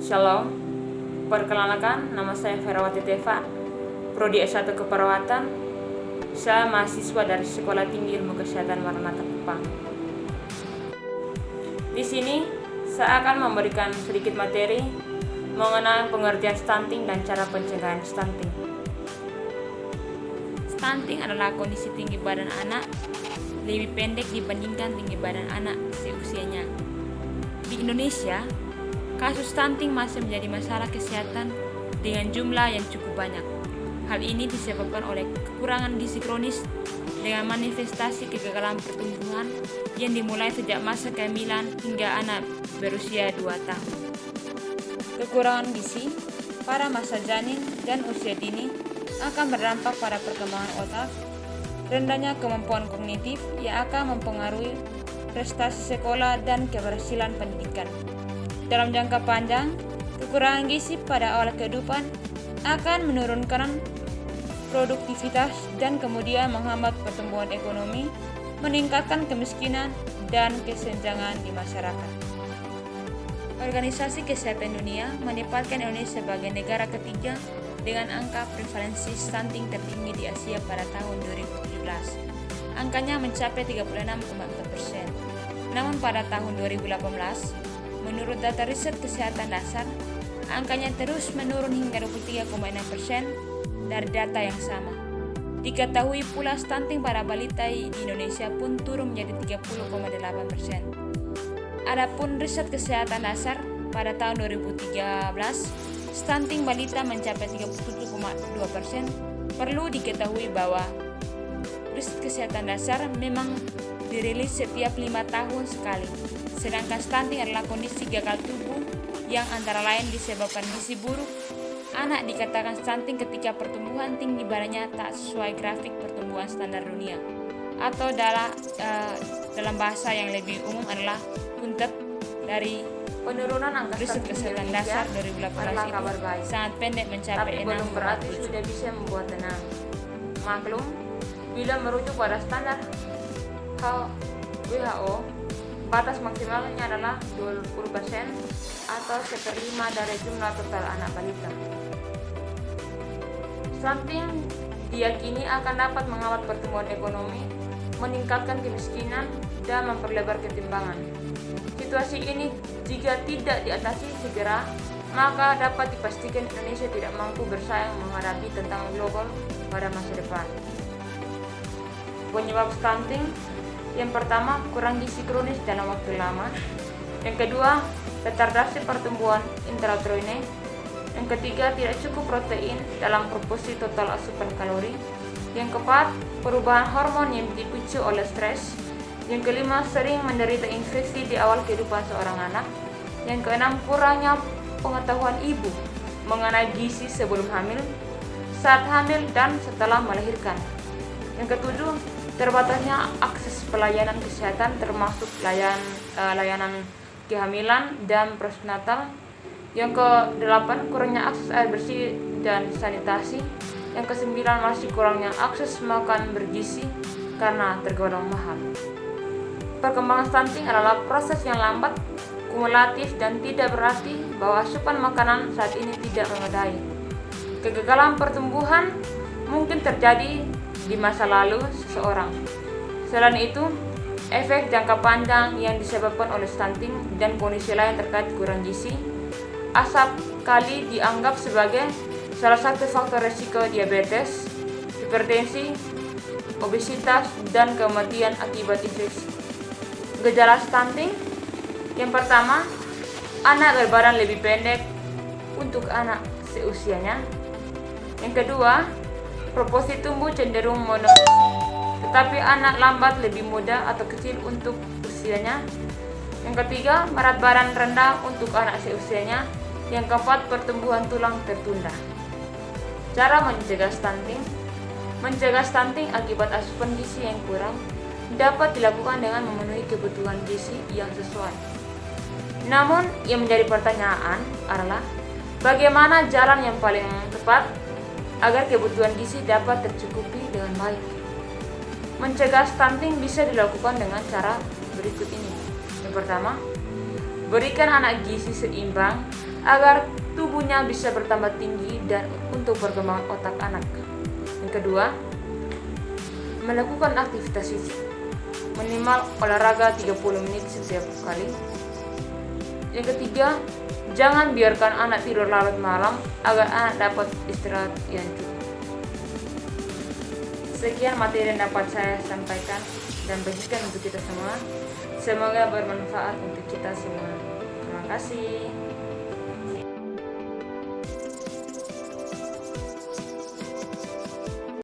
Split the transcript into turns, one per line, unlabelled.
Shalom, perkenalkan nama saya Ferawati Teva, Prodi S1 Keperawatan. Saya mahasiswa dari Sekolah Tinggi Ilmu Kesehatan Maranatha Kupang. Di sini saya akan memberikan sedikit materi mengenai pengertian stunting dan cara pencegahan stunting. Stunting adalah kondisi tinggi badan anak lebih pendek dibandingkan tinggi badan anak seusianya. Di Indonesia, kasus stunting masih menjadi masalah kesehatan dengan jumlah yang cukup banyak. Hal ini disebabkan oleh kekurangan gizi kronis dengan manifestasi kegagalan pertumbuhan yang dimulai sejak masa kehamilan hingga anak berusia 2 tahun. Kekurangan gizi pada masa janin dan usia dini akan berdampak pada perkembangan otak, rendahnya kemampuan kognitif yang akan mempengaruhi prestasi sekolah dan keberhasilan pendidikan. Dalam jangka panjang, kekurangan gizi pada awal kehidupan akan menurunkan produktivitas dan kemudian menghambat pertumbuhan ekonomi, meningkatkan kemiskinan dan kesenjangan di masyarakat. Organisasi Kesehatan Dunia menempatkan Indonesia sebagai negara ketiga dengan angka prevalensi stunting tertinggi di Asia pada tahun 2017. Angkanya mencapai 36,4%. Namun pada tahun 2018, menurut data riset kesehatan dasar, angkanya terus menurun hingga 23,6% dari data yang sama. Diketahui pula stunting pada balita di Indonesia pun turun menjadi 30,8%. Adapun riset kesehatan dasar pada tahun 2013, stunting balita mencapai 37,2%. Perlu diketahui bahwa riset kesehatan dasar memang dirilis setiap 5 tahun sekali. Sedangkan stunting adalah kondisi gagal tubuh yang antara lain disebabkan gizi buruk. Anak dikatakan stunting ketika pertumbuhan tinggi badannya tak sesuai grafik pertumbuhan standar dunia, atau dalam bahasa yang lebih umum adalah kuntet. Dari penurunan angka riset kesehatan dasar 2018 itu sangat pendek mencapai 6,7. Tapi belum berarti sudah bisa membuat tenang. Maklum, bila merujuk pada standar WHO, batas maksimalnya adalah 20% atau 1/5 dari jumlah total anak balita. Stunting diyakini akan dapat menghambat pertumbuhan ekonomi, meningkatkan kemiskinan, dan memperlebar ketimpangan. Situasi ini jika tidak diatasi segera, maka dapat dipastikan Indonesia tidak mampu bersaing menghadapi tantangan global pada masa depan. Penyebab stunting: yang pertama, kurang gizi kronis dalam waktu lama. Yang kedua, retardasi pertumbuhan intrauterine. Yang ketiga, tidak cukup protein dalam proporsi total asupan kalori. Yang keempat, perubahan hormon yang dipicu oleh stres. Yang kelima, sering menderita infeksi di awal kehidupan seorang anak. Yang keenam, kurangnya pengetahuan ibu mengenai gizi sebelum hamil, saat hamil, dan setelah melahirkan. Yang ketujuh, terbatasnya akses pelayanan kesehatan termasuk layanan kehamilan dan postnatal. Yang ke-8, kurangnya akses air bersih dan sanitasi. Yang ke-9, masih kurangnya akses makan bergizi karena tergolong mahal. Perkembangan stunting adalah proses yang lambat, kumulatif, dan tidak berarti bahwa asupan makanan saat ini tidak memadai. Kegagalan pertumbuhan mungkin terjadi di masa lalu seseorang. Selain itu, efek jangka panjang yang disebabkan oleh stunting dan kondisi lain terkait kurang gizi, asap kali dianggap sebagai salah satu faktor risiko diabetes, hipertensi, obesitas, dan kematian akibat infeksi. Gejala stunting: yang pertama, anak berbadan lebih pendek untuk anak seusianya. Yang kedua, proporsi tumbuh cenderung menurun, tetapi anak lambat lebih muda atau kecil untuk usianya. Yang ketiga, berat badan rendah untuk anak seusianya. Yang keempat, pertumbuhan tulang tertunda. Cara mencegah stunting: mencegah stunting akibat asupan gizi yang kurang dapat dilakukan dengan memenuhi kebutuhan gizi yang sesuai. Namun, yang menjadi pertanyaan adalah bagaimana jalan yang paling tepat agar kebutuhan gizi dapat tercukupi dengan baik. Mencegah stunting bisa dilakukan dengan cara berikut ini. Yang pertama, berikan anak gizi seimbang agar tubuhnya bisa bertambah tinggi dan untuk perkembangan otak anak. Yang kedua, melakukan aktivitas fisik, minimal olahraga 30 menit setiap kali. Yang ketiga, jangan biarkan anak tidur larut malam agar anak dapat istirahat yang cukup. Sekian materi yang dapat saya sampaikan dan bagikan untuk kita semua. Semoga bermanfaat untuk kita semua. Terima kasih.